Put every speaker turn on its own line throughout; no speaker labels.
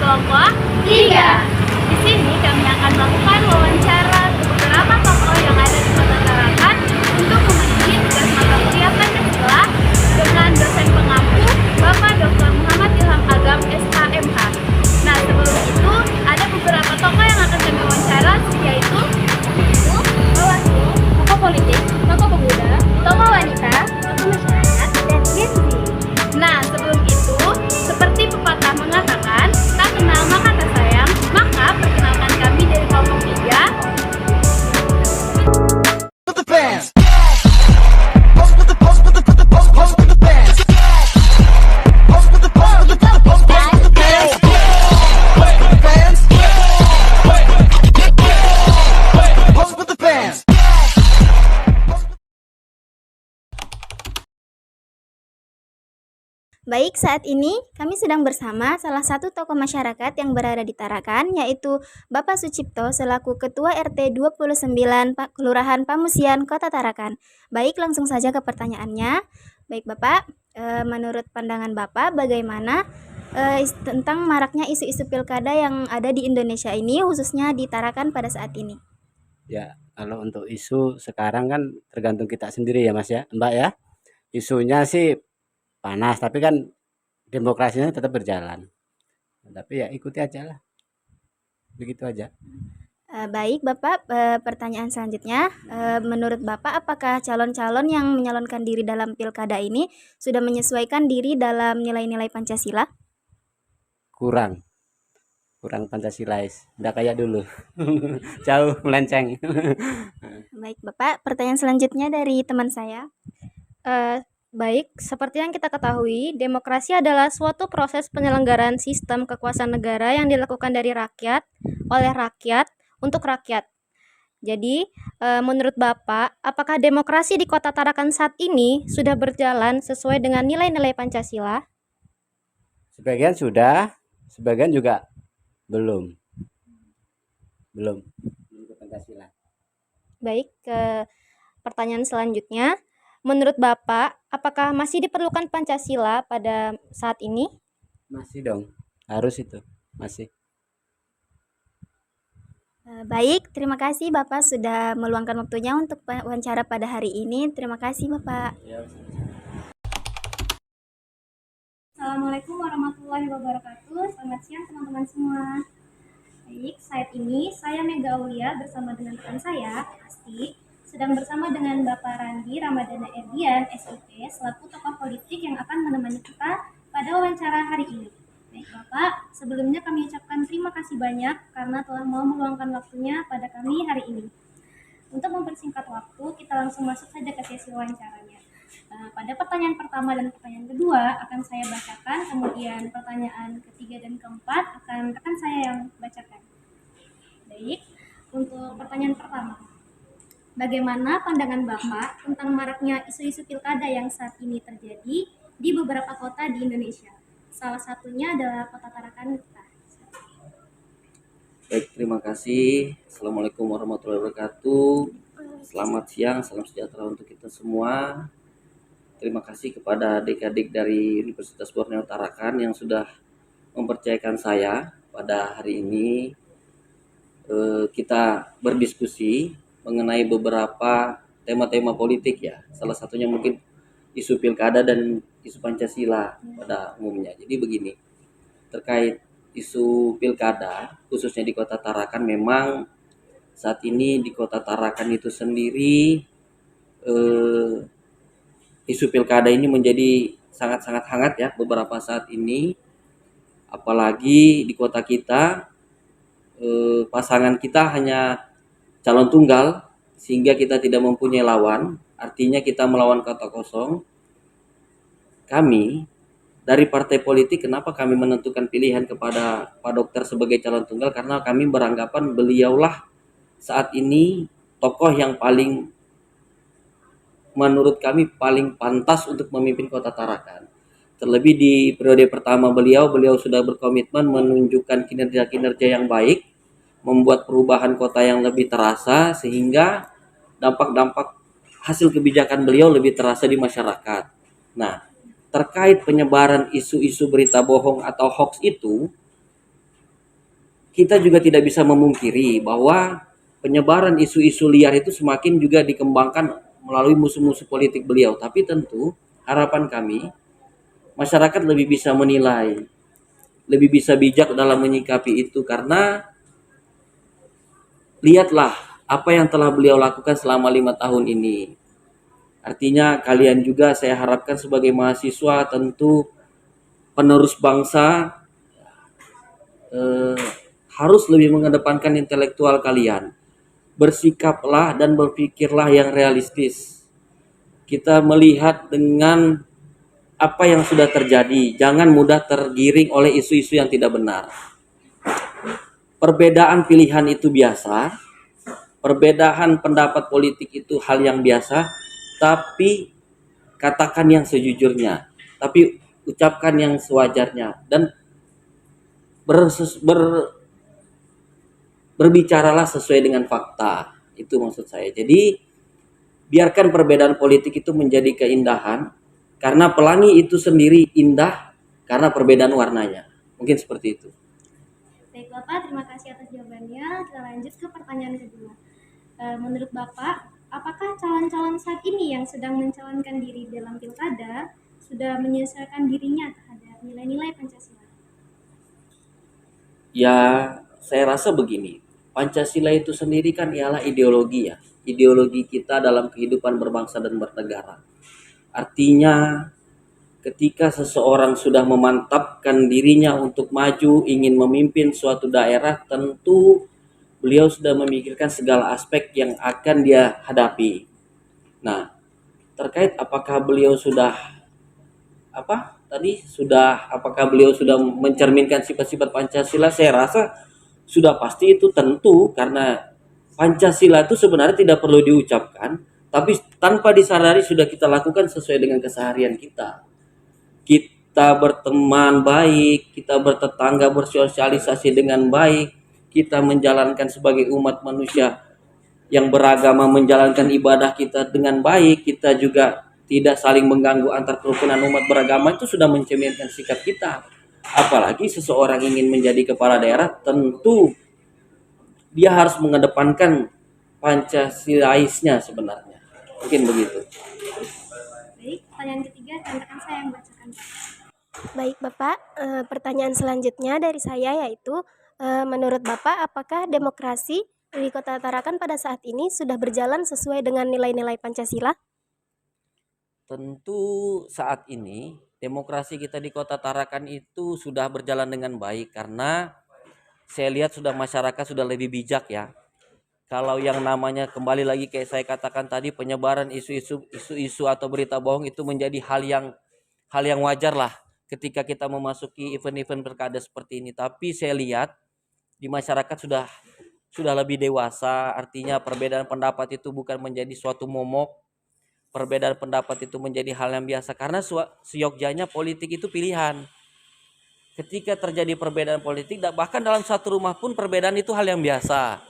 kelompok 3. Di sini kami akan melakukan wawancara ke beberapa tokoh yang ada di Kota Tarakan untuk memenuhi tugas mata kuliah Pancasila dengan dosen pengampu Bapak Dr. Muhammad Ilham Agam SHMH. Nah, sebelum itu ada beberapa tokoh yang akan kami wawancara, yaitu Bawaslu, tokoh politik, tokoh pemuda, tokoh wanita, tokoh masyarakat, dan Gen Z. Nah, sebelum itu, seperti pepatah mengatakan, tak kenal maka tak sayang, maka perkenalkan kami dari kelompok 3.
Baik, saat ini kami sedang bersama salah satu tokoh masyarakat yang berada di Tarakan, yaitu Bapak Sucipto selaku Ketua RT 29 Kelurahan Pamusian, Kota Tarakan. Baik, langsung saja ke pertanyaannya. Baik Bapak, menurut pandangan Bapak bagaimana tentang maraknya isu-isu pilkada yang ada di Indonesia ini, khususnya di Tarakan pada saat ini?
Ya, kalau untuk isu sekarang kan tergantung kita sendiri ya Mas ya, Mbak ya. Isunya sih panas, tapi kan demokrasinya tetap berjalan. Tapi ya ikuti aja lah. Begitu aja.
Baik Bapak, pertanyaan selanjutnya, menurut Bapak apakah calon-calon yang menyalonkan diri dalam pilkada ini sudah menyesuaikan diri dalam nilai-nilai Pancasila?
Kurang Pancasilais. Udah kayak dulu. Jauh melenceng.
Baik Bapak, pertanyaan selanjutnya dari teman saya.
Baik, seperti yang kita ketahui, demokrasi adalah suatu proses penyelenggaraan sistem kekuasaan negara yang dilakukan dari rakyat, oleh rakyat, untuk rakyat. Jadi, menurut Bapak, apakah demokrasi di Kota Tarakan saat ini sudah berjalan sesuai dengan nilai-nilai Pancasila?
Sebagian sudah, sebagian juga belum. Belum ke Pancasila.
Baik, ke pertanyaan selanjutnya. Menurut Bapak, apakah masih diperlukan Pancasila pada saat ini?
Masih dong, harus itu, masih.
Baik, terima kasih Bapak sudah meluangkan waktunya untuk wawancara pada hari ini. Terima kasih Bapak.
Assalamualaikum warahmatullahi wabarakatuh. Selamat siang teman-teman semua. Baik, saat ini saya Mega Aulia bersama dengan rekan saya, Asti, sedang bersama dengan Bapak Randi Ramadana Erdian, SIP, selaku tokoh politik yang akan menemani kita pada wawancara hari ini. Baik Bapak, sebelumnya kami ucapkan terima kasih banyak karena telah mau meluangkan waktunya pada kami hari ini. Untuk mempersingkat waktu, kita langsung masuk saja ke sesi wawancaranya. Pada pertanyaan pertama dan pertanyaan kedua akan saya bacakan, kemudian pertanyaan ketiga dan keempat akan saya yang bacakan. Baik, untuk pertanyaan pertama. Bagaimana pandangan Bapak tentang maraknya isu-isu pilkada yang saat ini terjadi di beberapa kota di Indonesia? Salah satunya adalah Kota Tarakan kita.
Baik, terima kasih. Assalamualaikum warahmatullahi wabarakatuh. Selamat siang, salam sejahtera untuk kita semua. Terima kasih kepada adik-adik dari Universitas Borneo Tarakan yang sudah mempercayakan saya pada hari ini. Kita berdiskusi mengenai beberapa tema-tema politik ya. Salah satunya mungkin isu pilkada dan isu Pancasila pada umumnya. Jadi begini, terkait isu pilkada khususnya di Kota Tarakan, memang saat ini di Kota Tarakan itu sendiri isu pilkada ini menjadi sangat-sangat hangat ya beberapa saat ini. Apalagi di kota kita pasangan kita hanya calon tunggal, sehingga kita tidak mempunyai lawan, artinya kita melawan kota kosong. Kami dari partai politik, kenapa kami menentukan pilihan kepada Pak Dokter sebagai calon tunggal? Karena kami beranggapan beliaulah saat ini tokoh yang paling, menurut kami paling pantas untuk memimpin Kota Tarakan. Terlebih di periode pertama beliau sudah berkomitmen menunjukkan kinerja-kinerja yang baik, membuat perubahan kota yang lebih terasa, sehingga dampak-dampak hasil kebijakan beliau lebih terasa di masyarakat. Nah, terkait penyebaran isu-isu berita bohong atau hoax itu, kita juga tidak bisa memungkiri bahwa penyebaran isu-isu liar itu semakin juga dikembangkan melalui musuh-musuh politik beliau. Tapi tentu harapan kami masyarakat lebih bisa menilai, lebih bisa bijak dalam menyikapi itu, karena lihatlah apa yang telah beliau lakukan selama 5 tahun ini. Artinya kalian juga saya harapkan sebagai mahasiswa, tentu penerus bangsa, harus lebih mengedepankan intelektual kalian. Bersikaplah dan berpikirlah yang realistis. Kita melihat dengan apa yang sudah terjadi, jangan mudah tergiring oleh isu-isu yang tidak benar. Perbedaan pilihan itu biasa, perbedaan pendapat politik itu hal yang biasa, tapi katakan yang sejujurnya, tapi ucapkan yang sewajarnya, dan berbicaralah sesuai dengan fakta. Itu maksud saya. Jadi biarkan perbedaan politik itu menjadi keindahan, karena pelangi itu sendiri indah karena perbedaan warnanya. Mungkin seperti itu.
Baik Bapak, terima kasih atas jawabannya. Kita lanjut ke pertanyaan kedua. Menurut Bapak, apakah calon-calon saat ini yang sedang mencalonkan diri dalam pilkada sudah menyesuaikan dirinya terhadap nilai-nilai Pancasila?
Ya, saya rasa begini. Pancasila itu sendiri kan ialah ideologi ya. Ideologi kita dalam kehidupan berbangsa dan bernegara. Artinya ketika seseorang sudah memantapkan dirinya untuk maju, ingin memimpin suatu daerah, tentu beliau sudah memikirkan segala aspek yang akan dia hadapi. Nah, terkait apakah beliau sudah apakah beliau sudah mencerminkan sifat-sifat Pancasila, saya rasa sudah pasti itu tentu, karena Pancasila itu sebenarnya tidak perlu diucapkan, tapi tanpa disadari sudah kita lakukan sesuai dengan keseharian kita. Kita berteman baik, kita bertetangga, bersosialisasi dengan baik, kita menjalankan sebagai umat manusia yang beragama, menjalankan ibadah kita dengan baik, kita juga tidak saling mengganggu antar kerukunan umat beragama, itu sudah mencerminkan sikap kita. Apalagi seseorang ingin menjadi kepala daerah, tentu dia harus mengedepankan Pancasilaisnya sebenarnya. Mungkin begitu.
Baik, pertanyaan ketiga rekan saya yang bacakan.
Baik Bapak, pertanyaan selanjutnya dari saya yaitu, menurut Bapak apakah demokrasi di Kota Tarakan pada saat ini sudah berjalan sesuai dengan nilai-nilai Pancasila?
Tentu saat ini demokrasi kita di Kota Tarakan itu sudah berjalan dengan baik, karena saya lihat sudah masyarakat sudah lebih bijak ya. Kalau yang namanya kembali lagi kayak saya katakan tadi, penyebaran isu-isu atau berita bohong itu menjadi hal yang wajar lah ketika kita memasuki event-event pilkada seperti ini. Tapi saya lihat di masyarakat sudah lebih dewasa, artinya perbedaan pendapat itu bukan menjadi suatu momok. Perbedaan pendapat itu menjadi hal yang biasa, karena seyogyanya politik itu pilihan. Ketika terjadi perbedaan politik, bahkan dalam satu rumah pun perbedaan itu hal yang biasa.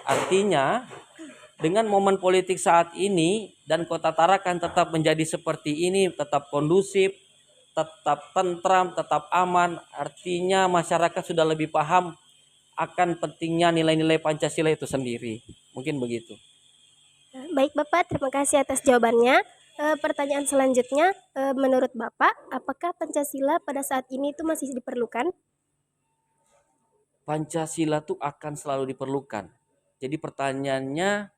Artinya dengan momen politik saat ini dan Kota Tarakan tetap menjadi seperti ini, tetap kondusif, tetap tentram, tetap aman, artinya masyarakat sudah lebih paham akan pentingnya nilai-nilai Pancasila itu sendiri. Mungkin begitu.
Baik Bapak, terima kasih atas jawabannya. Pertanyaan selanjutnya, menurut Bapak, apakah Pancasila pada saat ini itu masih diperlukan?
Pancasila itu akan selalu diperlukan. Jadi pertanyaannya,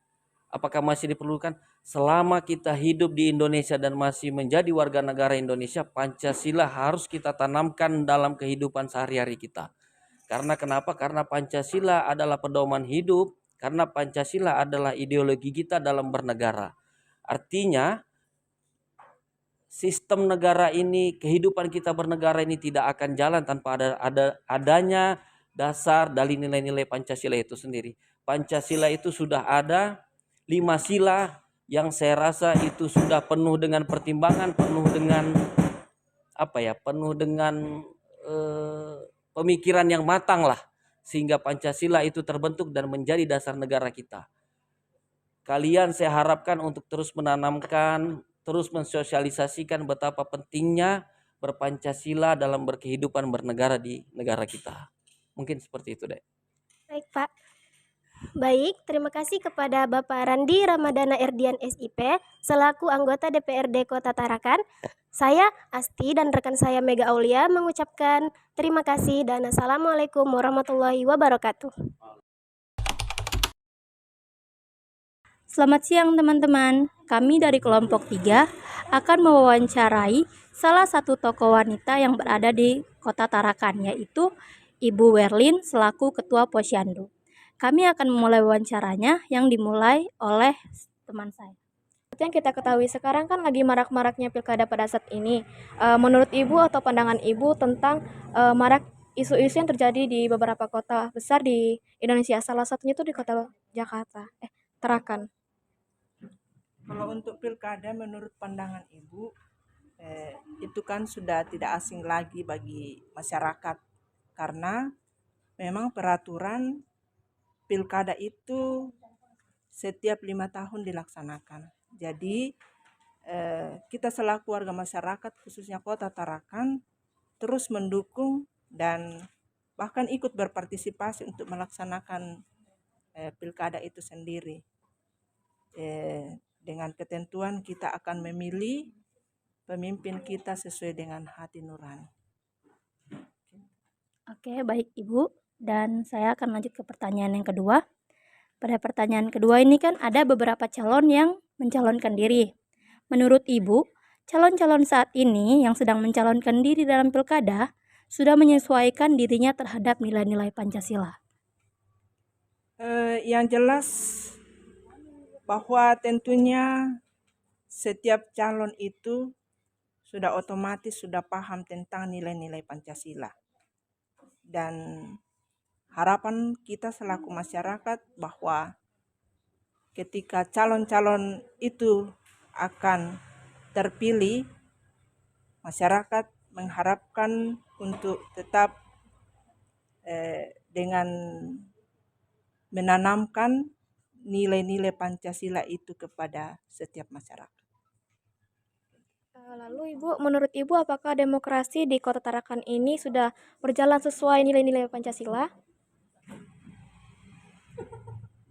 apakah masih diperlukan? Selama kita hidup di Indonesia dan masih menjadi warga negara Indonesia, Pancasila harus kita tanamkan dalam kehidupan sehari-hari kita. Karena kenapa? Karena Pancasila adalah pedoman hidup, karena Pancasila adalah ideologi kita dalam bernegara. Artinya, sistem negara ini, kehidupan kita bernegara ini tidak akan jalan tanpa adanya dasar dari nilai-nilai Pancasila itu sendiri. Pancasila itu sudah ada 5 sila yang saya rasa itu sudah penuh dengan pertimbangan, penuh dengan pemikiran yang matang lah, sehingga Pancasila itu terbentuk dan menjadi dasar negara kita. Kalian saya harapkan untuk terus menanamkan, terus mensosialisasikan betapa pentingnya berpancasila dalam berkehidupan bernegara di negara kita. Mungkin seperti itu, Dek.
Baik, Pak. Baik, terima kasih kepada Bapak Randi Ramadana Erdian SIP selaku anggota DPRD Kota Tarakan. Saya Asti dan rekan saya Mega Aulia mengucapkan terima kasih dan assalamualaikum warahmatullahi wabarakatuh.
Selamat siang teman-teman. Kami dari kelompok 3 akan mewawancarai salah satu tokoh wanita yang berada di Kota Tarakan, yaitu Ibu Werlin selaku Ketua Posyandu. Kami akan memulai wawancaranya yang dimulai oleh teman saya. Seperti yang kita ketahui sekarang kan lagi marak-maraknya pilkada pada saat ini. Menurut Ibu atau pandangan Ibu tentang marak isu-isu yang terjadi di beberapa kota besar di Indonesia, salah satunya itu di Kota Jakarta, Tarakan.
Kalau untuk pilkada menurut pandangan Ibu, itu kan sudah tidak asing lagi bagi masyarakat karena memang peraturan pilkada itu setiap 5 tahun dilaksanakan. Jadi kita selaku warga masyarakat khususnya Kota Tarakan terus mendukung dan bahkan ikut berpartisipasi untuk melaksanakan pilkada itu sendiri. Dengan ketentuan kita akan memilih pemimpin kita sesuai dengan hati nurani.
Oke, baik Ibu. Dan saya akan lanjut ke pertanyaan yang kedua. Pada pertanyaan kedua ini kan ada beberapa calon yang mencalonkan diri. Menurut Ibu, calon-calon saat ini yang sedang mencalonkan diri dalam pilkada sudah menyesuaikan dirinya terhadap nilai-nilai Pancasila.
Yang jelas bahwa tentunya setiap calon itu sudah otomatis sudah paham tentang nilai-nilai Pancasila. Dan harapan kita selaku masyarakat bahwa ketika calon-calon itu akan terpilih, masyarakat mengharapkan untuk tetap dengan menanamkan nilai-nilai Pancasila itu kepada setiap masyarakat.
Lalu Ibu, menurut Ibu apakah demokrasi di Kota Tarakan ini sudah berjalan sesuai nilai-nilai Pancasila?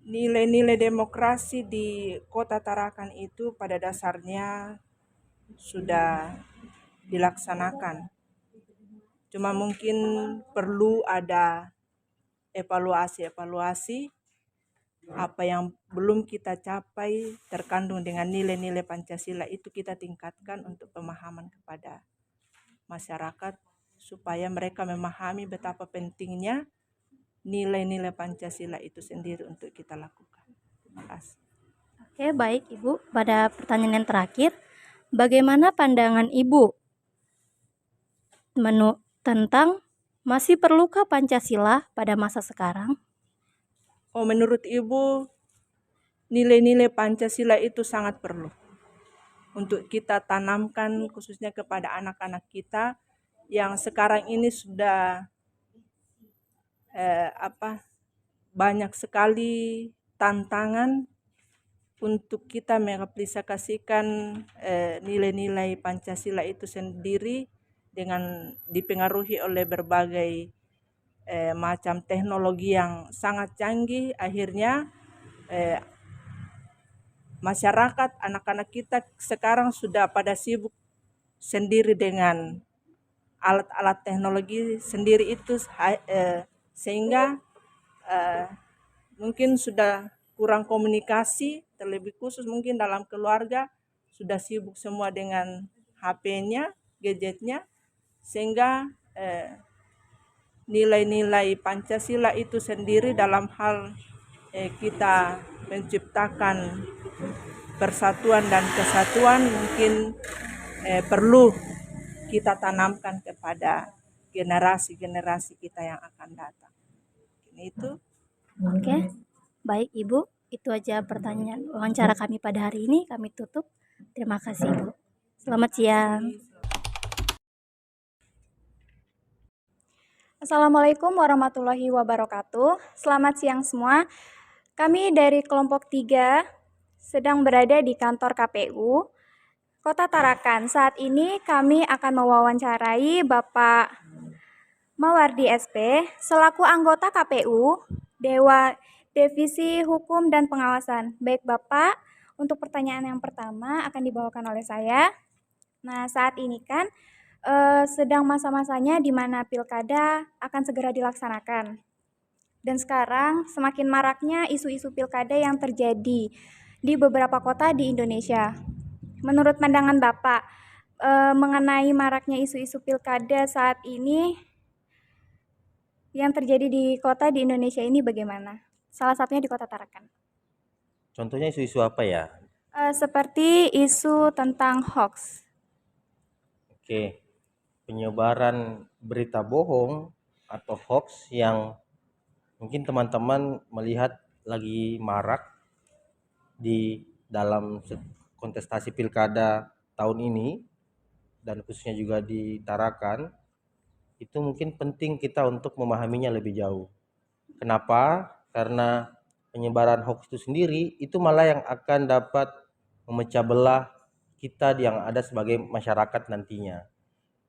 Nilai-nilai demokrasi di Kota Tarakan itu pada dasarnya sudah dilaksanakan. Cuma mungkin perlu ada evaluasi apa yang belum kita capai terkandung dengan nilai-nilai Pancasila itu kita tingkatkan untuk pemahaman kepada masyarakat supaya mereka memahami betapa pentingnya nilai-nilai Pancasila itu sendiri untuk kita lakukan. Terima kasih.
Oke, baik Ibu. Pada pertanyaan yang terakhir, bagaimana pandangan Ibu tentang masih perlukah Pancasila pada masa sekarang?
Menurut Ibu, nilai-nilai Pancasila itu sangat perlu untuk kita tanamkan khususnya kepada anak-anak kita yang sekarang ini sudah banyak sekali tantangan untuk kita mengaplikasikan nilai-nilai Pancasila itu sendiri dengan dipengaruhi oleh berbagai macam teknologi yang sangat canggih. Akhirnya masyarakat, anak-anak kita sekarang sudah pada sibuk sendiri dengan alat-alat teknologi sendiri itu sehingga mungkin sudah kurang komunikasi, terlebih khusus mungkin dalam keluarga sudah sibuk semua dengan HP-nya, gadgetnya, sehingga nilai-nilai Pancasila itu sendiri dalam hal kita menciptakan persatuan dan kesatuan mungkin perlu kita tanamkan kepada generasi-generasi kita yang akan datang. Ini itu.
Oke, baik Ibu. Itu aja pertanyaan wawancara kami pada hari ini. Kami tutup. Terima kasih Ibu. Selamat siang.
Assalamualaikum warahmatullahi wabarakatuh. Selamat siang semua. Kami dari kelompok 3 sedang berada di kantor KPU Kota Tarakan. Saat ini kami akan mewawancarai Bapak Mawardi SP selaku anggota KPU Dewa Divisi Hukum dan Pengawasan. Baik Bapak, untuk pertanyaan yang pertama akan dibawakan oleh saya. Nah, saat ini kan sedang masa-masanya di mana pilkada akan segera dilaksanakan. Dan sekarang semakin maraknya isu-isu pilkada yang terjadi di beberapa kota di Indonesia. Menurut pandangan Bapak, mengenai maraknya isu-isu pilkada saat ini yang terjadi di kota di Indonesia ini bagaimana? Salah satunya di Kota Tarakan.
Contohnya isu-isu apa ya?
Seperti isu tentang hoax.
Oke, penyebaran berita bohong atau hoax yang mungkin teman-teman melihat lagi marak di dalam kontestasi pilkada tahun ini dan khususnya juga di Tarakan, itu mungkin penting kita untuk memahaminya lebih jauh. Kenapa? Karena penyebaran hoax itu sendiri itu malah yang akan dapat memecah belah kita yang ada sebagai masyarakat nantinya.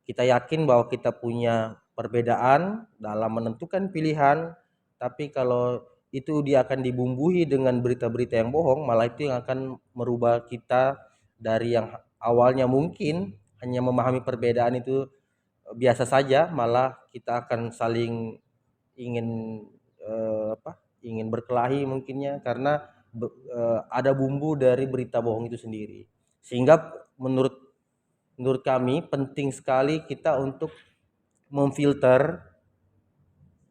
Kita yakin bahwa kita punya perbedaan dalam menentukan pilihan, tapi kalau itu dia akan dibumbui dengan berita-berita yang bohong, malah itu yang akan merubah kita dari yang awalnya mungkin hanya memahami perbedaan itu biasa saja, malah kita akan saling ingin ingin berkelahi mungkinnya karena ada bumbu dari berita bohong itu sendiri. Sehingga menurut kami penting sekali kita untuk memfilter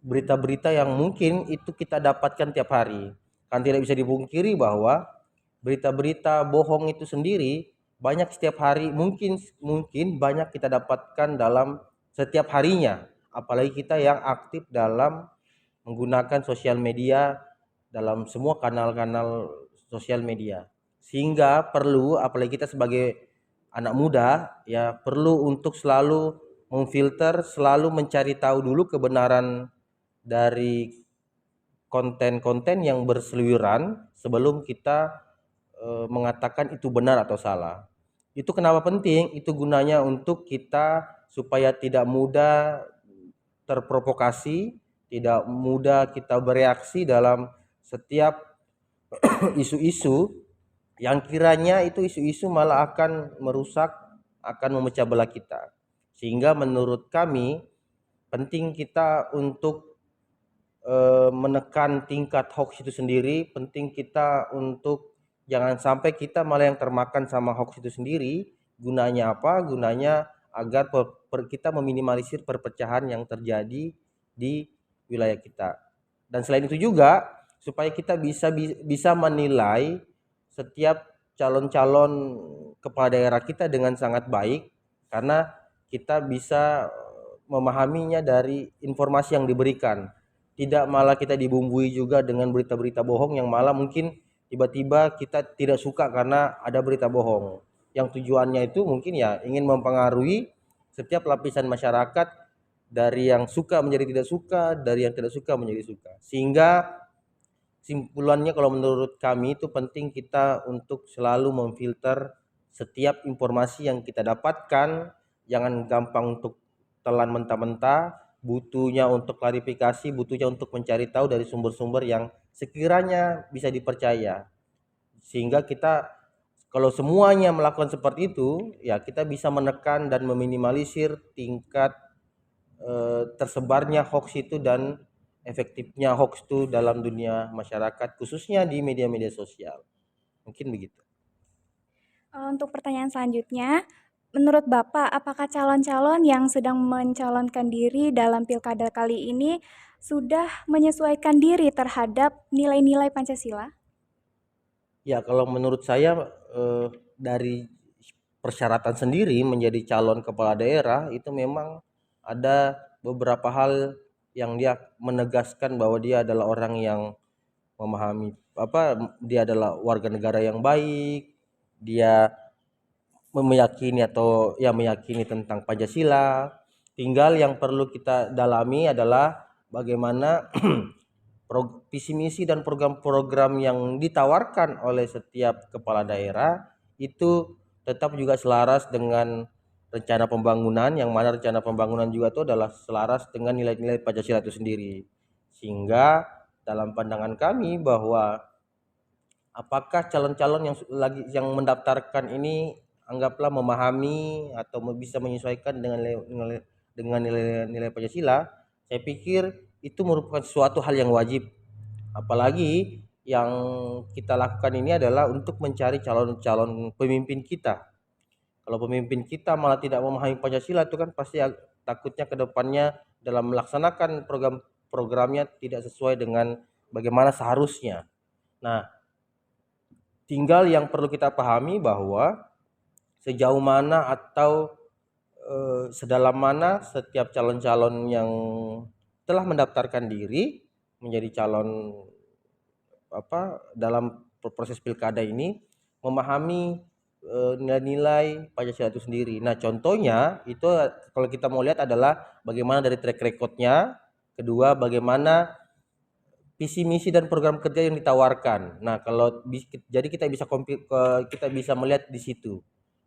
berita-berita yang mungkin itu kita dapatkan tiap hari. Kan tidak bisa dipungkiri bahwa berita-berita bohong itu sendiri banyak setiap hari, mungkin banyak kita dapatkan dalam setiap harinya. Apalagi kita yang aktif dalam menggunakan sosial media, dalam semua kanal-kanal sosial media. Sehingga perlu, apalagi kita sebagai anak muda, ya perlu untuk selalu memfilter, selalu mencari tahu dulu kebenaran dari konten-konten yang berseliweran sebelum kita mengatakan itu benar atau salah. Itu kenapa penting? Itu gunanya untuk kita supaya tidak mudah terprovokasi, tidak mudah kita bereaksi dalam setiap isu-isu yang kiranya itu isu-isu malah akan merusak, akan memecah belah kita. Sehingga menurut kami penting kita untuk menekan tingkat hoax itu sendiri, penting kita untuk jangan sampai kita malah yang termakan sama hoax itu sendiri. Gunanya apa? Gunanya agar kita meminimalisir perpecahan yang terjadi di wilayah kita. Dan selain itu juga supaya kita bisa menilai setiap calon-calon kepala daerah kita dengan sangat baik, karena kita bisa memahaminya dari informasi yang diberikan. Tidak malah kita dibumbui juga dengan berita-berita bohong yang malah mungkin tiba-tiba kita tidak suka karena ada berita bohong. Yang tujuannya itu mungkin ya ingin mempengaruhi setiap lapisan masyarakat, dari yang suka menjadi tidak suka, dari yang tidak suka menjadi suka. Sehingga simpulannya kalau menurut kami itu penting kita untuk selalu memfilter setiap informasi yang kita dapatkan, jangan gampang untuk telan mentah-mentah, butuhnya untuk klarifikasi, butuhnya untuk mencari tahu dari sumber-sumber yang sekiranya bisa dipercaya. Sehingga kita kalau semuanya melakukan seperti itu, ya kita bisa menekan dan meminimalisir tingkat tersebarnya hoax itu dan efektifnya hoax itu dalam dunia masyarakat, khususnya di media-media sosial. Mungkin begitu.
Untuk pertanyaan selanjutnya, menurut Bapak, apakah calon-calon yang sedang mencalonkan diri dalam pilkada kali ini sudah menyesuaikan diri terhadap nilai-nilai Pancasila?
Ya, kalau menurut saya dari persyaratan sendiri menjadi calon kepala daerah itu memang ada beberapa hal yang dia menegaskan bahwa dia adalah orang yang memahami dia adalah warga negara yang baik, dia meyakini tentang Pancasila. Tinggal yang perlu kita dalami adalah bagaimana visi misi dan program-program yang ditawarkan oleh setiap kepala daerah itu tetap juga selaras dengan rencana pembangunan, yang mana rencana pembangunan juga itu adalah selaras dengan nilai-nilai Pancasila itu sendiri. Sehingga dalam pandangan kami bahwa apakah calon-calon yang mendaftarkan ini anggaplah memahami atau bisa menyesuaikan dengan nilai Pancasila, saya pikir itu merupakan suatu hal yang wajib. Apalagi yang kita lakukan ini adalah untuk mencari calon-calon pemimpin kita. Kalau pemimpin kita malah tidak memahami Pancasila, itu kan pasti takutnya ke depannya dalam melaksanakan programnya tidak sesuai dengan bagaimana seharusnya. Nah, tinggal yang perlu kita pahami bahwa sejauh mana atau sedalam mana setiap calon-calon yang telah mendaftarkan diri menjadi calon dalam proses pilkada ini memahami nilai-nilai Pancasila itu sendiri. Nah, contohnya itu kalau kita mau lihat adalah bagaimana dari track record-nya, kedua bagaimana visi misi dan program kerja yang ditawarkan. Nah, jadi kita bisa melihat di situ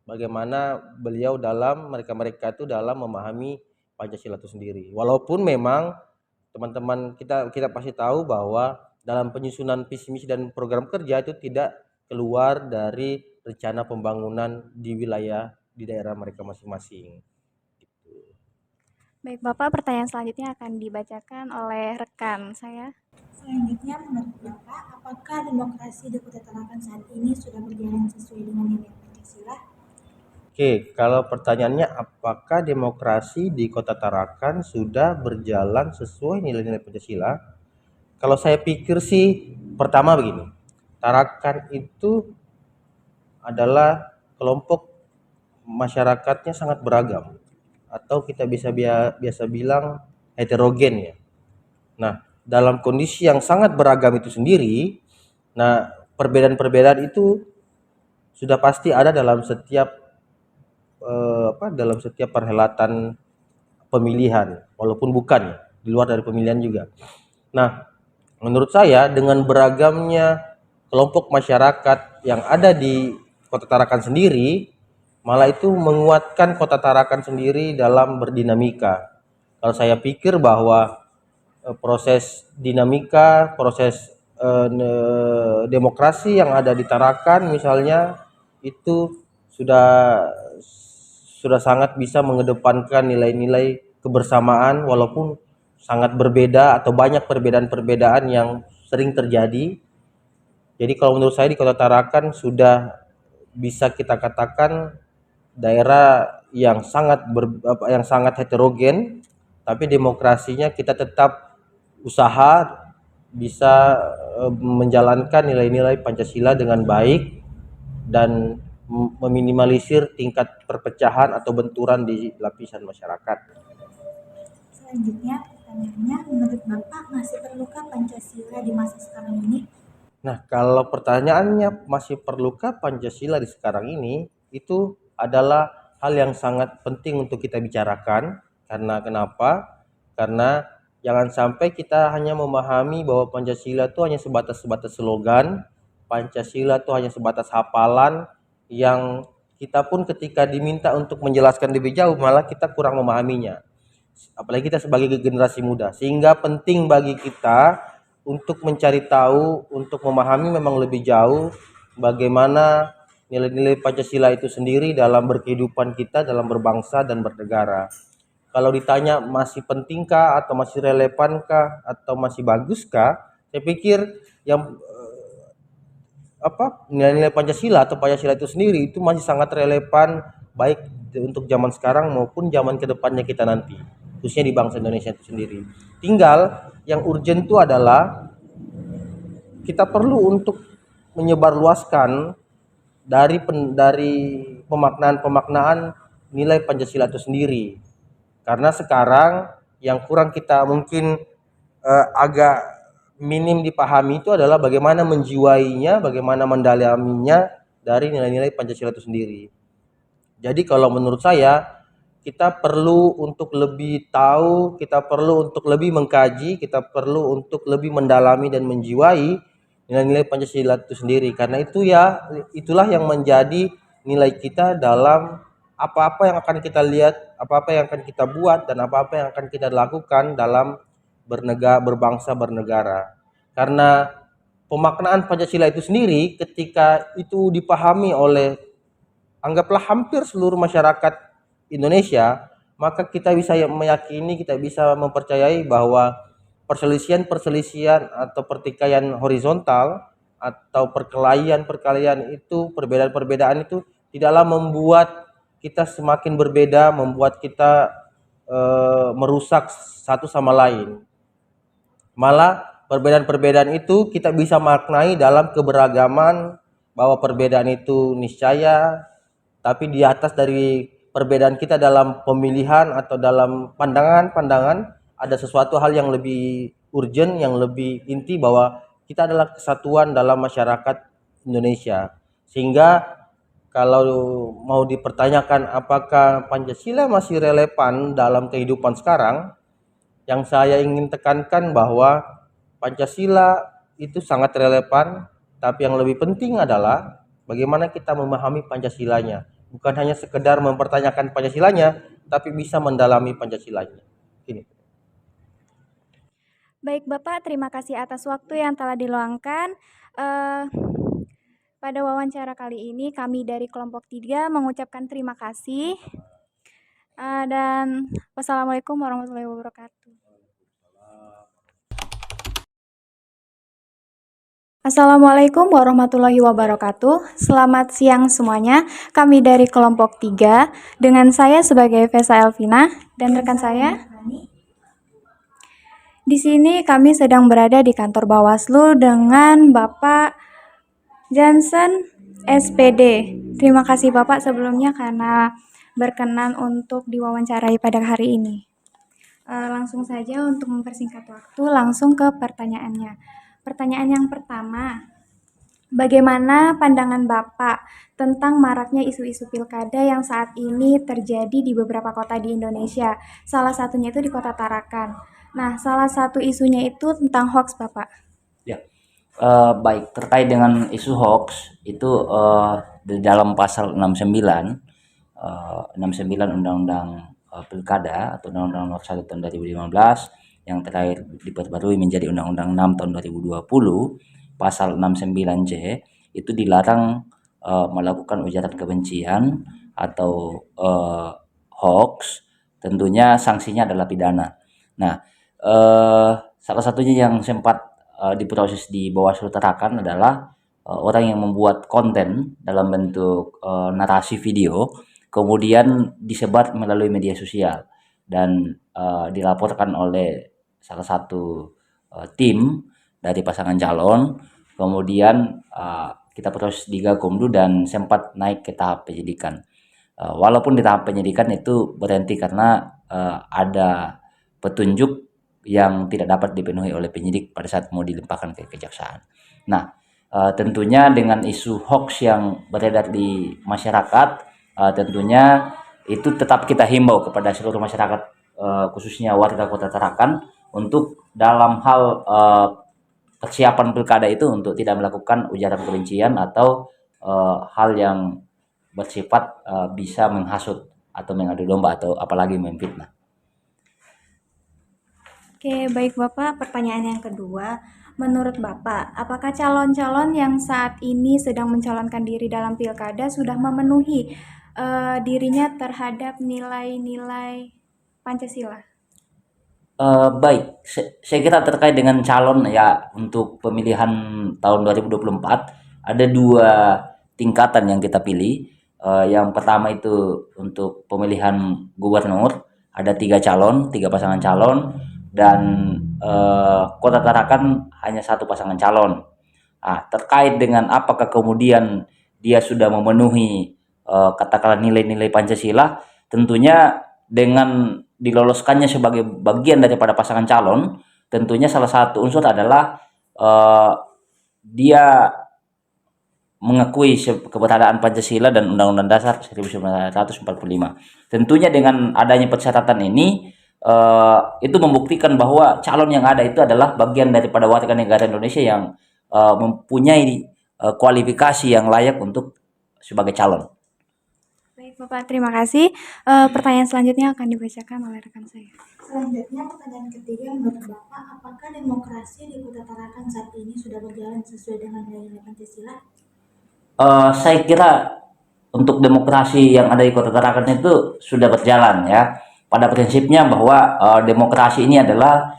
bagaimana beliau mereka itu dalam memahami Pancasila itu sendiri. Walaupun memang teman-teman kita pasti tahu bahwa dalam penyusunan visi misi dan program kerja itu tidak keluar dari rencana pembangunan di daerah mereka masing-masing. Gitu.
Baik Bapak, pertanyaan selanjutnya akan dibacakan oleh rekan saya.
Selanjutnya, menurut Bapak, apakah demokrasi di Kota Tarakan saat ini sudah berjalan sesuai dengan nilai Pancasila?
Oke, kalau pertanyaannya apakah demokrasi di Kota Tarakan sudah berjalan sesuai nilai-nilai Pancasila? Kalau saya pikir sih, pertama begini, Tarakan itu adalah kelompok masyarakatnya sangat beragam, atau kita biasa bilang heterogen ya. Nah, dalam kondisi yang sangat beragam itu sendiri, nah perbedaan-perbedaan itu sudah pasti ada dalam setiap perhelatan pemilihan, walaupun bukan di luar dari pemilihan juga. Nah, menurut saya dengan beragamnya kelompok masyarakat yang ada di Kota Tarakan sendiri, malah itu menguatkan Kota Tarakan sendiri dalam berdinamika. Kalau saya pikir bahwa proses dinamika, proses demokrasi yang ada di Tarakan misalnya itu sudah sangat bisa mengedepankan nilai-nilai kebersamaan walaupun sangat berbeda atau banyak perbedaan-perbedaan yang sering terjadi. Jadi kalau menurut saya di Kota Tarakan sudah bisa kita katakan daerah yang sangat heterogen, tapi demokrasinya kita tetap usaha bisa menjalankan nilai-nilai Pancasila dengan baik dan meminimalisir tingkat perpecahan atau benturan di lapisan masyarakat.
Selanjutnya, pertanyaannya, menurut Bapak masih perlukah Pancasila di masa sekarang ini?
Nah, kalau pertanyaannya masih perlukah Pancasila di sekarang ini, itu adalah hal yang sangat penting untuk kita bicarakan. Karena kenapa? Karena jangan sampai kita hanya memahami bahwa Pancasila itu hanya sebatas slogan, Pancasila itu hanya sebatas hafalan yang kita pun ketika diminta untuk menjelaskan lebih jauh malah kita kurang memahaminya. Apalagi kita sebagai generasi muda, sehingga penting bagi kita untuk mencari tahu, untuk memahami memang lebih jauh bagaimana nilai-nilai Pancasila itu sendiri dalam berkehidupan kita, dalam berbangsa dan bernegara. Kalau ditanya masih pentingkah atau masih relevankah atau masih baguskah, saya pikir yang nilai-nilai Pancasila atau Pancasila itu sendiri itu masih sangat relevan baik untuk zaman sekarang maupun zaman kedepannya kita nanti, khususnya di bangsa Indonesia itu sendiri. Tinggal yang urgent itu adalah kita perlu untuk menyebarluaskan dari pemaknaan nilai Pancasila itu sendiri. Karena sekarang yang kurang kita mungkin agak minim dipahami itu adalah bagaimana menjiwainya, bagaimana mendalaminya dari nilai-nilai Pancasila itu sendiri. Jadi kalau menurut saya kita perlu untuk lebih tahu, kita perlu untuk lebih mengkaji, kita perlu untuk lebih mendalami dan menjiwai nilai-nilai Pancasila itu sendiri. Karena itulah yang menjadi nilai kita dalam apa-apa yang akan kita lihat, apa-apa yang akan kita buat, dan apa-apa yang akan kita lakukan dalam berbangsa, bernegara. Karena pemaknaan Pancasila itu sendiri ketika itu dipahami oleh anggaplah hampir seluruh masyarakat Indonesia, maka kita bisa meyakini, kita bisa mempercayai bahwa perselisihan atau pertikaian horizontal atau perkelahian itu, perbedaan-perbedaan itu tidaklah membuat kita semakin berbeda, membuat kita merusak satu sama lain. Malah perbedaan-perbedaan itu kita bisa maknai dalam keberagaman, bahwa perbedaan itu niscaya, tapi di atas dari perbedaan kita dalam pemilihan atau dalam pandangan-pandangan ada sesuatu hal yang lebih urgent, yang lebih inti, bahwa kita adalah kesatuan dalam masyarakat Indonesia. Sehingga kalau mau dipertanyakan apakah Pancasila masih relevan dalam kehidupan sekarang, yang saya ingin tekankan bahwa Pancasila itu sangat relevan, tapi yang lebih penting adalah bagaimana kita memahami Pancasilanya. Bukan hanya sekedar mempertanyakan Pancasilanya, tapi bisa mendalami Pancasilanya. Ini.
Baik Bapak, terima kasih atas waktu yang telah diluangkan. Pada wawancara kali ini kami dari kelompok 3 mengucapkan terima kasih. Dan wassalamualaikum warahmatullahi wabarakatuh. Assalamualaikum warahmatullahi wabarakatuh. Selamat siang semuanya. Kami dari kelompok 3 dengan saya sebagai Vesa Elvina dan rekan saya. Di sini kami sedang berada di kantor Bawaslu dengan Bapak Johnson SPD. Terima kasih Bapak sebelumnya karena berkenan untuk diwawancarai pada hari ini. Langsung saja untuk mempersingkat waktu, langsung ke pertanyaannya. Pertanyaan yang pertama, bagaimana pandangan Bapak tentang maraknya isu-isu pilkada yang saat ini terjadi di beberapa kota di Indonesia? Salah satunya itu di Kota Tarakan. Nah, salah satu isunya itu tentang hoax, Bapak.
Ya, baik, terkait dengan isu hoax itu di dalam pasal 69 Undang-Undang Pilkada atau Undang-Undang Nomor 1 tahun 2015 yang terakhir diperbarui menjadi Undang-Undang 6 tahun 2020, pasal 69J itu dilarang melakukan ujaran kebencian atau hoax. Tentunya sanksinya adalah pidana. Nah, salah satunya yang sempat diproses di Bawaslu Tarakan adalah orang yang membuat konten dalam bentuk narasi video, kemudian disebar melalui media sosial dan dilaporkan oleh salah satu tim dari pasangan calon. Kemudian kita proses di Gakumdu dan sempat naik ke tahap penyidikan. Walaupun di tahap penyidikan itu berhenti karena ada petunjuk yang tidak dapat dipenuhi oleh penyidik pada saat mau dilimpahkan ke kejaksaan. Nah, tentunya dengan isu hoax yang beredar di masyarakat, tentunya itu tetap kita himbau kepada seluruh masyarakat, khususnya warga Kota Tarakan, untuk dalam hal persiapan pilkada itu untuk tidak melakukan ujaran kebencian atau hal yang bersifat bisa menghasut atau mengadu domba atau apalagi memfitnah.
Oke, baik Bapak. Pertanyaan yang kedua, menurut Bapak, apakah calon-calon yang saat ini sedang mencalonkan diri dalam pilkada sudah memenuhi dirinya terhadap nilai-nilai Pancasila?
Baik, saya kira terkait dengan calon ya untuk pemilihan tahun 2024 ada 2 tingkatan yang kita pilih. Yang pertama itu untuk pemilihan gubernur ada 3 calon, 3 pasangan calon, dan Kota Tarakan hanya 1 pasangan calon. Nah, terkait dengan apakah kemudian dia sudah memenuhi katakanlah nilai-nilai Pancasila, tentunya dengan diloloskannya sebagai bagian daripada pasangan calon, tentunya salah satu unsur adalah dia mengakui keberadaan Pancasila dan Undang-Undang Dasar 1945. Tentunya dengan adanya persyaratan ini itu membuktikan bahwa calon yang ada itu adalah bagian daripada warga negara Indonesia yang mempunyai kualifikasi yang layak untuk sebagai calon.
Baik Bapak, terima kasih. Pertanyaan selanjutnya akan dibacakan oleh rekan saya.
Selanjutnya pertanyaan ketiga, menurut Bapak, apakah demokrasi di Kota Tarakan saat ini sudah berjalan sesuai dengan nilai-nilai Pancasila?
Saya kira untuk demokrasi yang ada di Kota Tarakan itu sudah berjalan ya. Pada prinsipnya bahwa demokrasi ini adalah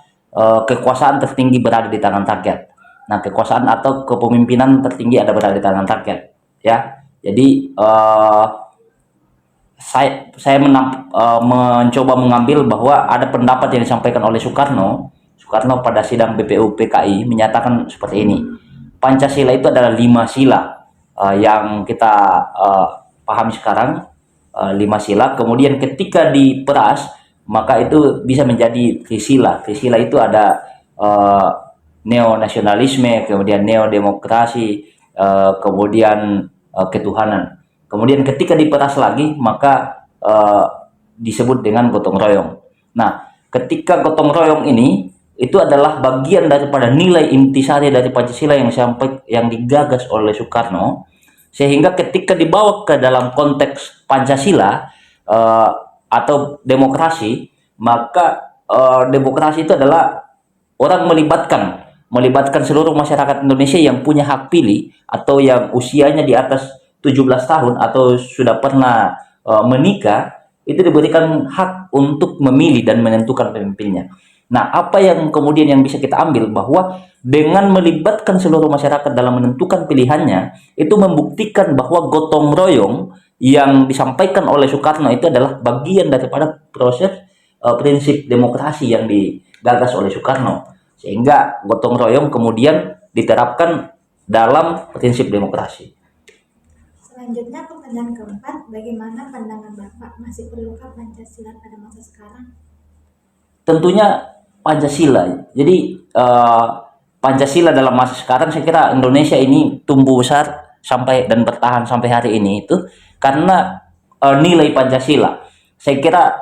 kekuasaan tertinggi berada di tangan rakyat. Nah, kekuasaan atau kepemimpinan tertinggi ada berada di tangan rakyat ya. Jadi saya mencoba mengambil bahwa ada pendapat yang disampaikan oleh Soekarno pada sidang BPU PKI menyatakan seperti ini. Pancasila itu adalah 5 sila yang kita pahami sekarang, 5 sila. Kemudian ketika diperas maka itu bisa menjadi trisila. Trisila itu ada neonasionalisme, kemudian neodemokrasi, kemudian ketuhanan. Kemudian ketika diperas lagi maka disebut dengan gotong royong. Nah, ketika gotong royong ini itu adalah bagian daripada nilai intisari dari Pancasila yang digagas oleh Soekarno, sehingga ketika dibawa ke dalam konteks Pancasila atau demokrasi, maka demokrasi itu adalah orang melibatkan seluruh masyarakat Indonesia yang punya hak pilih atau yang usianya di atas 17 tahun atau sudah pernah menikah, itu diberikan hak untuk memilih dan menentukan pemimpinnya. Nah, apa yang kemudian yang bisa kita ambil bahwa dengan melibatkan seluruh masyarakat dalam menentukan pilihannya, itu membuktikan bahwa gotong royong yang disampaikan oleh Soekarno itu adalah bagian daripada proses prinsip demokrasi yang digagas oleh Soekarno. Sehingga gotong royong kemudian diterapkan dalam prinsip demokrasi.
Selanjutnya pertanyaan keempat, bagaimana pandangan Bapak, masih perlukah Pancasila pada masa sekarang?
Tentunya Pancasila. Jadi Pancasila dalam masa sekarang, saya kira Indonesia ini tumbuh besar sampai dan bertahan sampai hari ini itu karena nilai Pancasila. Saya kira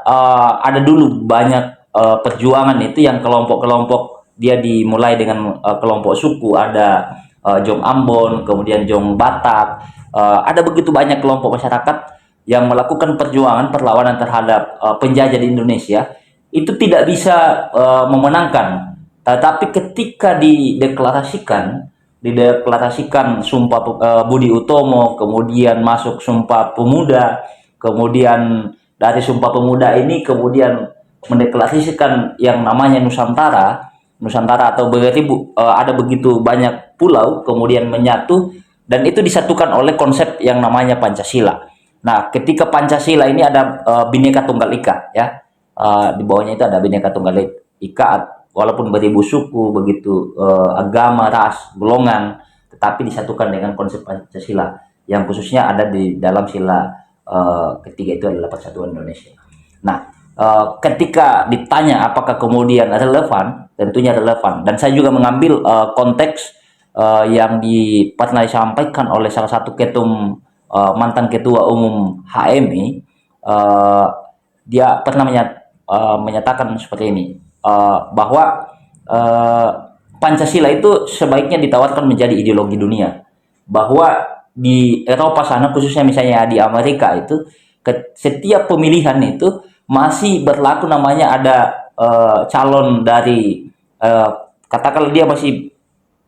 ada dulu banyak perjuangan itu yang kelompok-kelompok, dia dimulai dengan kelompok suku, ada Jong Ambon, kemudian Jong Batak. Ada begitu banyak kelompok masyarakat yang melakukan perjuangan perlawanan terhadap penjajah di Indonesia, itu tidak bisa memenangkan. Tetapi ketika dideklarasikan Sumpah Budi Utomo, kemudian masuk Sumpah Pemuda, kemudian dari Sumpah Pemuda ini kemudian mendeklarasikan yang namanya Nusantara atau ada begitu banyak pulau kemudian menyatu, dan itu disatukan oleh konsep yang namanya Pancasila. Nah, ketika Pancasila ini ada Bhinneka Tunggal Ika ya, di bawahnya itu ada Bhinneka Tunggal Ika, walaupun beribu suku, begitu agama, ras, golongan, tetapi disatukan dengan konsep Pancasila yang khususnya ada di dalam sila ketiga itu adalah Persatuan Indonesia. Nah, ketika ditanya apakah kemudian relevan, tentunya relevan. Dan saya juga mengambil konteks yang pernah disampaikan oleh salah satu mantan ketua umum HMI. Dia pernah menyatakan seperti ini, bahwa Pancasila itu sebaiknya ditawarkan menjadi ideologi dunia, bahwa di Eropa sana, khususnya misalnya di Amerika itu, setiap pemilihan itu masih berlaku namanya ada calon dari katakanlah dia masih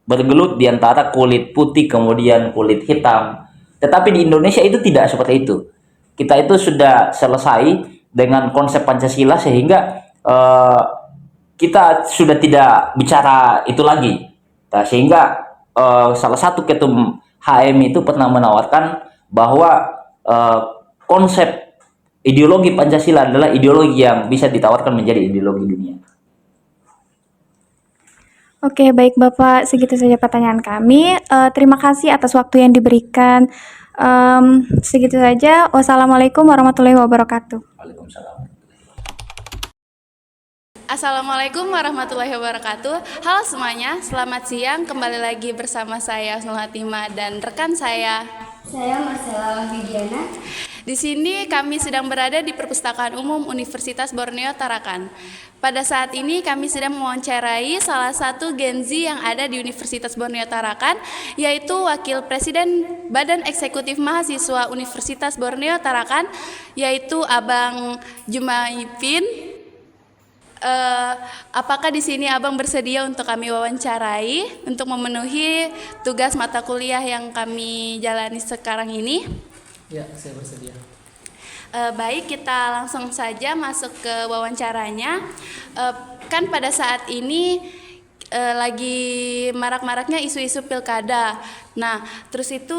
bergelut di antara kulit putih kemudian kulit hitam. Tetapi di Indonesia itu tidak seperti itu. Kita itu sudah selesai dengan konsep Pancasila sehingga kita sudah tidak bicara itu lagi. Nah, sehingga salah satu ketum HM itu pernah menawarkan bahwa konsep ideologi Pancasila adalah ideologi yang bisa ditawarkan menjadi ideologi dunia.
Oke, baik Bapak, segitu saja pertanyaan kami. Terima kasih atas waktu yang diberikan. Segitu saja. Wassalamualaikum warahmatullahi wabarakatuh.
Waalaikumsalam.
Assalamualaikum warahmatullahi wabarakatuh. Halo semuanya, selamat siang. Kembali lagi bersama saya Husnul Hatimah dan rekan saya
Marcella Widiana.
Di sini kami sedang berada di Perpustakaan Umum Universitas Borneo Tarakan. Pada saat ini kami sedang mewawancarai salah satu Gen Z yang ada di Universitas Borneo Tarakan, yaitu Wakil Presiden Badan Eksekutif Mahasiswa Universitas Borneo Tarakan, yaitu Abang Jumaipin. apakah di sini Abang bersedia untuk kami wawancarai untuk memenuhi tugas mata kuliah yang kami jalani sekarang ini?
Ya, saya bersedia.
Baik, kita langsung saja masuk ke wawancaranya. Kan pada saat ini lagi marak-maraknya isu-isu pilkada. Nah, terus itu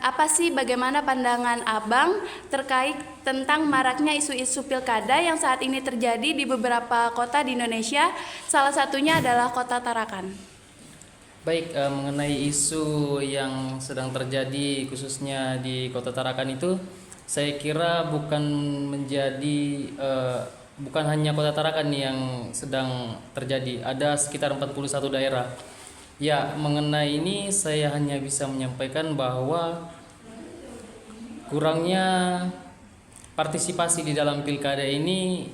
apa sih, bagaimana pandangan Abang terkait tentang maraknya isu-isu pilkada yang saat ini terjadi di beberapa kota di Indonesia, salah satunya adalah kota Tarakan.
Baik, mengenai isu yang sedang terjadi khususnya di kota Tarakan itu, saya kira bukan hanya kota Tarakan yang sedang terjadi, ada sekitar 41 daerah. Ya, mengenai ini saya hanya bisa menyampaikan bahwa kurangnya partisipasi di dalam pilkada ini,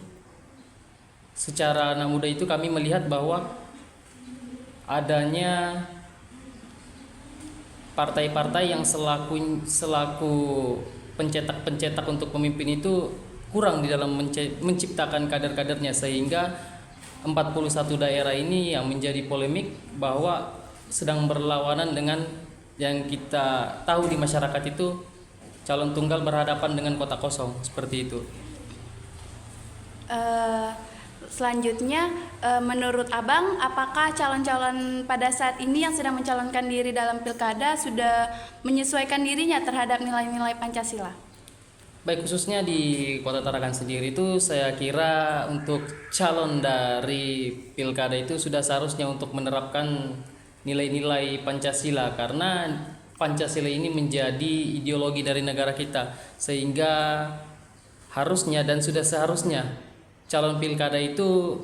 secara anak muda itu kami melihat bahwa adanya partai-partai yang selaku pencetak untuk pemimpin itu kurang di dalam menciptakan kader-kadernya, sehingga 41 daerah ini yang menjadi polemik bahwa sedang berlawanan dengan yang kita tahu di masyarakat itu calon tunggal berhadapan dengan kota kosong, seperti itu.
Selanjutnya, menurut Abang, apakah calon-calon pada saat ini yang sedang mencalonkan diri dalam pilkada sudah menyesuaikan dirinya terhadap nilai-nilai Pancasila?
Baik, khususnya di kota Tarakan sendiri itu saya kira untuk calon dari pilkada itu sudah seharusnya untuk menerapkan nilai-nilai Pancasila, karena Pancasila ini menjadi ideologi dari negara kita, sehingga harusnya dan sudah seharusnya calon pilkada itu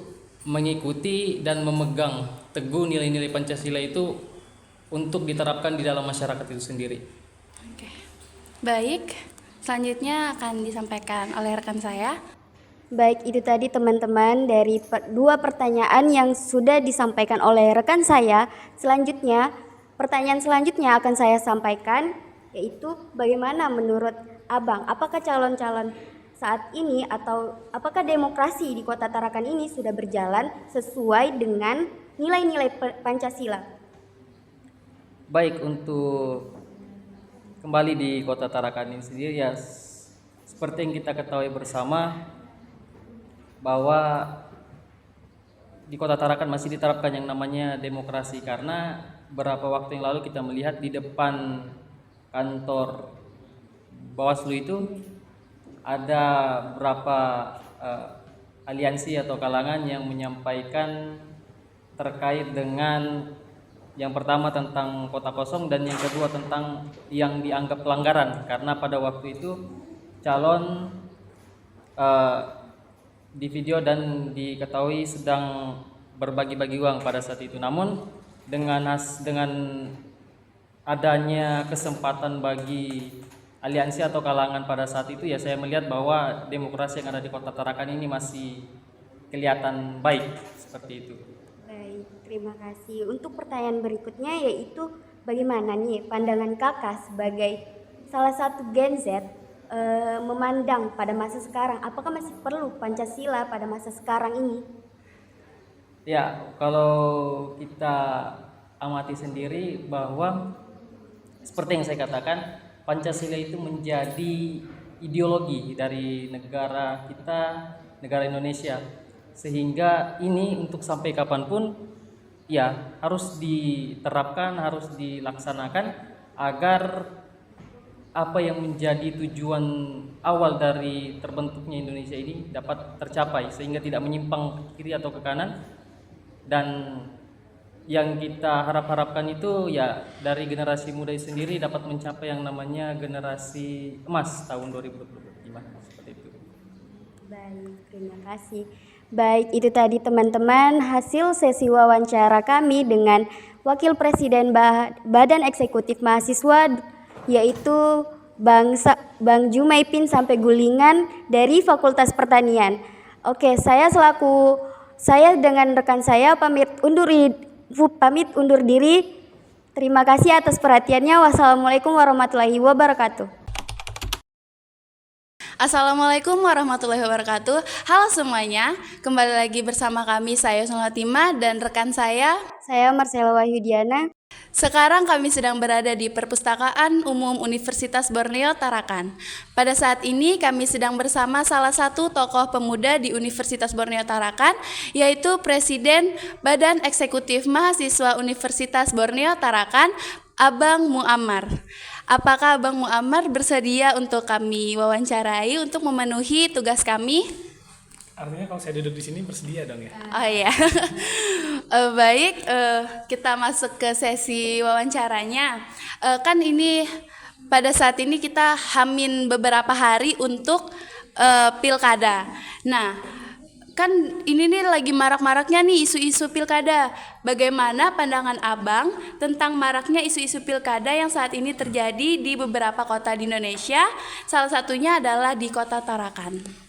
mengikuti dan memegang teguh nilai-nilai Pancasila itu untuk diterapkan di dalam masyarakat itu sendiri.
Oke. Baik, selanjutnya akan disampaikan oleh rekan saya.
Baik, itu tadi teman-teman dari dua pertanyaan yang sudah disampaikan oleh rekan saya. Selanjutnya, pertanyaan selanjutnya akan saya sampaikan, yaitu bagaimana menurut Abang, apakah calon-calon saat ini atau apakah demokrasi di kota Tarakan ini sudah berjalan sesuai dengan nilai-nilai Pancasila?
Baik, untuk kembali di kota Tarakan ini sendiri, ya seperti yang kita ketahui bersama bahwa di kota Tarakan masih diterapkan yang namanya demokrasi, karena beberapa waktu yang lalu kita melihat di depan kantor Bawaslu itu ada beberapa aliansi atau kalangan yang menyampaikan terkait dengan yang pertama tentang kota kosong dan yang kedua tentang yang dianggap pelanggaran, karena pada waktu itu calon di video dan diketahui sedang berbagi-bagi uang pada saat itu. Namun dengan adanya kesempatan bagi aliansi atau kalangan pada saat itu, ya saya melihat bahwa demokrasi yang ada di kota Tarakan ini masih kelihatan baik, seperti itu.
Baik, terima kasih. Untuk pertanyaan berikutnya, yaitu bagaimana nih pandangan kakak sebagai salah satu Gen Z memandang pada masa sekarang, apakah masih perlu Pancasila pada masa sekarang ini?
Ya, kalau kita amati sendiri bahwa seperti yang saya katakan, Pancasila itu menjadi ideologi dari negara kita, negara Indonesia, sehingga ini untuk sampai kapanpun ya harus diterapkan, harus dilaksanakan agar apa yang menjadi tujuan awal dari terbentuknya Indonesia ini dapat tercapai, sehingga tidak menyimpang ke kiri atau ke kanan. Dan yang kita harapkan itu ya dari generasi muda sendiri dapat mencapai yang namanya generasi emas tahun 2025, seperti itu.
Baik, terima kasih. Baik, itu tadi teman-teman hasil sesi wawancara kami dengan Wakil Presiden Badan Eksekutif Mahasiswa, yaitu Bang Jumaipin sampai Gulingan dari Fakultas Pertanian. Oke, saya dengan rekan saya pamit undur diri. Terima kasih atas perhatiannya. Wassalamualaikum warahmatullahi wabarakatuh.
Assalamualaikum warahmatullahi wabarakatuh. Halo semuanya, kembali lagi bersama kami, saya Sulatima dan rekan saya
Marcella Wahyudiana.
Sekarang kami sedang berada di Perpustakaan Umum Universitas Borneo Tarakan. Pada saat ini kami sedang bersama salah satu tokoh pemuda di Universitas Borneo Tarakan, yaitu Presiden Badan Eksekutif Mahasiswa Universitas Borneo Tarakan, Abang Muammar. Apakah Abang Muammar bersedia untuk kami wawancarai untuk memenuhi tugas kami?
Artinya kalau saya duduk di sini bersedia dong ya?
Oh iya. Baik, kita masuk ke sesi wawancaranya. Kan ini pada saat ini kita hamin beberapa hari untuk pilkada. Nah, kan ini nih lagi marak-maraknya nih isu-isu pilkada. Bagaimana pandangan Abang tentang maraknya isu-isu pilkada yang saat ini terjadi di beberapa kota di Indonesia? Salah satunya adalah di Kota Tarakan.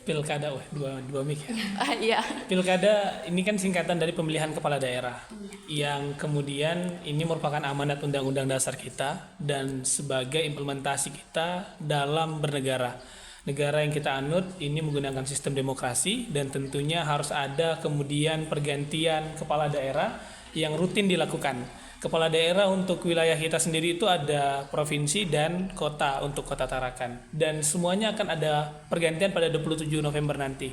Pilkada, dua mic ya.
Iya.
Pilkada ini kan singkatan dari pemilihan kepala daerah, yang kemudian ini merupakan amanat Undang-Undang Dasar kita dan sebagai implementasi kita dalam bernegara. Negara yang kita anut ini menggunakan sistem demokrasi dan tentunya harus ada kemudian pergantian kepala daerah yang rutin dilakukan. Kepala daerah untuk wilayah kita sendiri itu ada provinsi dan kota untuk Kota Tarakan. Dan semuanya akan ada pergantian pada 27 November nanti.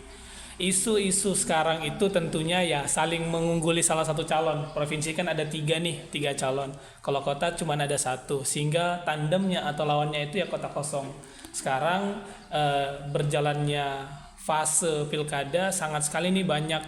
Isu-isu sekarang itu tentunya ya saling mengungguli salah satu calon. Provinsi kan ada 3 calon. Kalau kota cuma ada 1, sehingga tandemnya atau lawannya itu ya kota kosong. Sekarang berjalannya fase pilkada sangat sekali nih banyak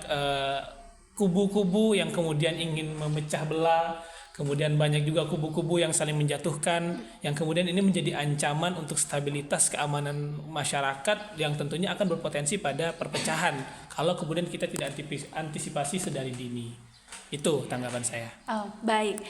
kubu-kubu yang kemudian ingin memecah belah. Kemudian banyak juga kubu-kubu yang saling menjatuhkan, yang kemudian ini menjadi ancaman untuk stabilitas keamanan masyarakat yang tentunya akan berpotensi pada perpecahan kalau kemudian kita tidak antisipasi sedari dini. Itu tanggapan saya.
Oh, baik.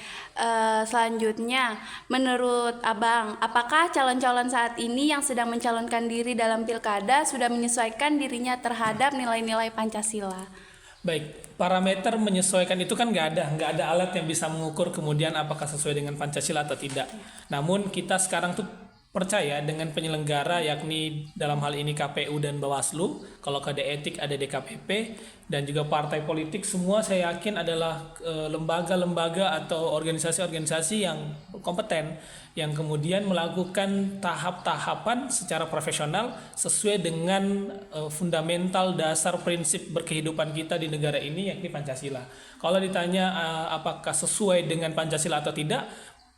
Selanjutnya, menurut Abang, apakah calon-calon saat ini yang sedang mencalonkan diri dalam pilkada sudah menyesuaikan dirinya terhadap nilai-nilai Pancasila?
Baik, parameter menyesuaikan itu kan nggak ada alat yang bisa mengukur kemudian apakah sesuai dengan Pancasila atau tidak. Namun kita sekarang tuh percaya dengan penyelenggara, yakni dalam hal ini KPU dan Bawaslu, kalau kode etik ada DKPP, dan juga partai politik, semua saya yakin adalah lembaga-lembaga atau organisasi-organisasi yang kompeten, yang kemudian melakukan tahap-tahapan secara profesional sesuai dengan fundamental dasar prinsip berkehidupan kita di negara ini, yakni Pancasila. Kalau ditanya apakah sesuai dengan Pancasila atau tidak,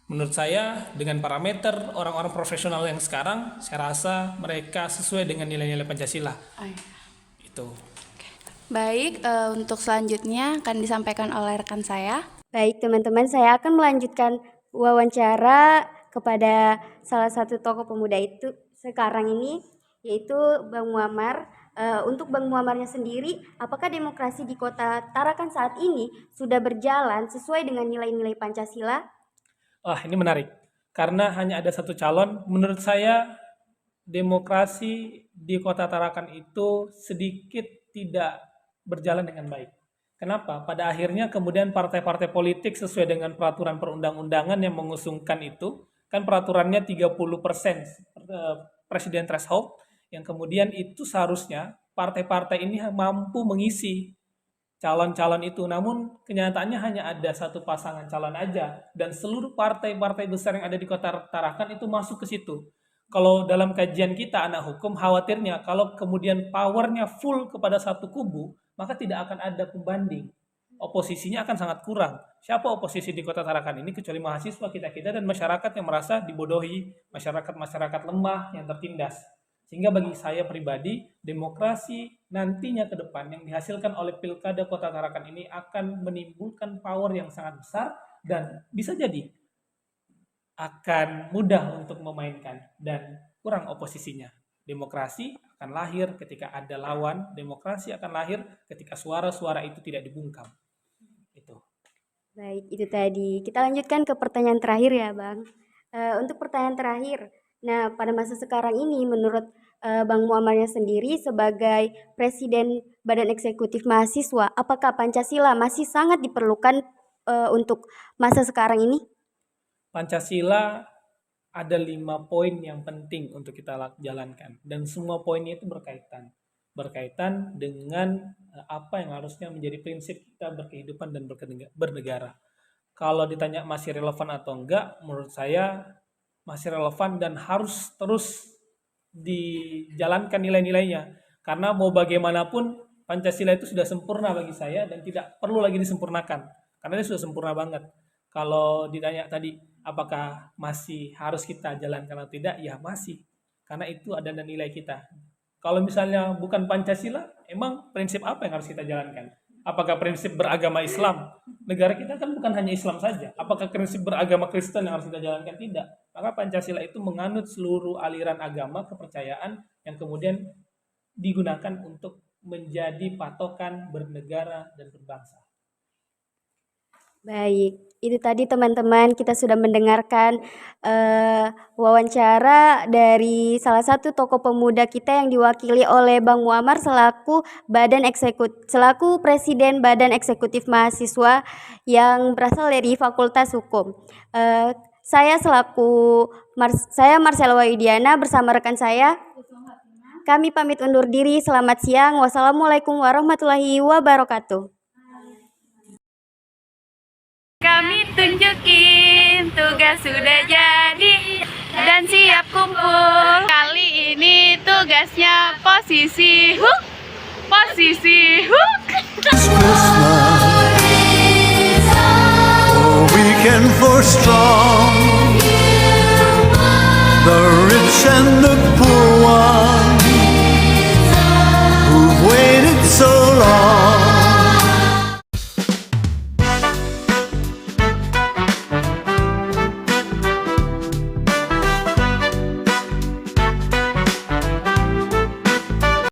menurut saya dengan parameter orang-orang profesional yang sekarang, saya rasa mereka sesuai dengan nilai-nilai Pancasila. Itu.
Baik, untuk selanjutnya akan disampaikan oleh rekan saya.
Baik teman-teman, saya akan melanjutkan wawancara kepada salah satu tokoh pemuda itu sekarang ini, yaitu Bang Muammar. Untuk Bang Muammarnya sendiri, apakah demokrasi di Kota Tarakan saat ini sudah berjalan sesuai dengan nilai-nilai Pancasila?
Ini menarik, karena hanya ada satu calon. Menurut saya demokrasi di Kota Tarakan itu sedikit tidak berjalan dengan baik. Kenapa? Pada akhirnya kemudian partai-partai politik sesuai dengan peraturan perundang-undangan yang mengusungkan itu, kan peraturannya 30% presiden threshold, yang kemudian itu seharusnya partai-partai ini mampu mengisi calon-calon itu. Namun kenyataannya hanya ada satu pasangan calon aja, dan seluruh partai-partai besar yang ada di Kota Tarakan itu masuk ke situ. Kalau dalam kajian kita anak hukum, khawatirnya kalau kemudian powernya full kepada satu kubu, maka tidak akan ada pembanding. Oposisinya akan sangat kurang. Siapa oposisi di Kota Tarakan ini kecuali mahasiswa kita dan masyarakat yang merasa dibodohi, masyarakat lemah yang tertindas. Sehingga bagi saya pribadi, demokrasi nantinya ke depan yang dihasilkan oleh Pilkada Kota Tarakan ini akan menimbulkan power yang sangat besar dan bisa jadi akan mudah untuk memainkan dan kurang oposisinya. Demokrasi akan lahir ketika ada lawan, demokrasi akan lahir ketika suara-suara itu tidak dibungkam. Itu.
Baik, itu tadi. Kita lanjutkan ke pertanyaan terakhir ya, Bang. Untuk pertanyaan terakhir, nah pada masa sekarang ini menurut Bang Muammarnya sendiri sebagai Presiden Badan Eksekutif Mahasiswa, apakah Pancasila masih sangat diperlukan untuk masa sekarang ini?
Pancasila ada 5 poin yang penting untuk kita jalankan, dan semua poinnya itu berkaitan dengan apa yang harusnya menjadi prinsip kita berkehidupan dan bernegara. Kalau ditanya masih relevan atau enggak, menurut saya masih relevan dan harus terus dijalankan nilai-nilainya. Karena mau bagaimanapun Pancasila itu sudah sempurna bagi saya dan tidak perlu lagi disempurnakan. Karena ini sudah sempurna banget. Kalau ditanya tadi apakah masih harus kita jalankan atau tidak, ya masih. Karena itu ada nilai kita. Kalau misalnya bukan Pancasila, emang prinsip apa yang harus kita jalankan? Apakah prinsip beragama Islam? Negara kita kan bukan hanya Islam saja. Apakah prinsip beragama Kristen yang harus kita jalankan? Tidak. Maka Pancasila itu menganut seluruh aliran agama, kepercayaan yang kemudian digunakan untuk menjadi patokan bernegara dan berbangsa.
Baik, itu tadi teman-teman kita sudah mendengarkan wawancara dari salah satu tokoh pemuda kita yang diwakili oleh Bang Muammar selaku Presiden Badan Eksekutif Mahasiswa yang berasal dari Fakultas Hukum. Saya Marcella Wahyudiana bersama rekan saya. Kami pamit undur diri. Selamat siang. Wassalamualaikum warahmatullahi wabarakatuh.
Kami tunjukin tugas sudah jadi dan siap kumpul. Kali ini tugasnya posisi hook.
Weekend for strong, the rich and the poor.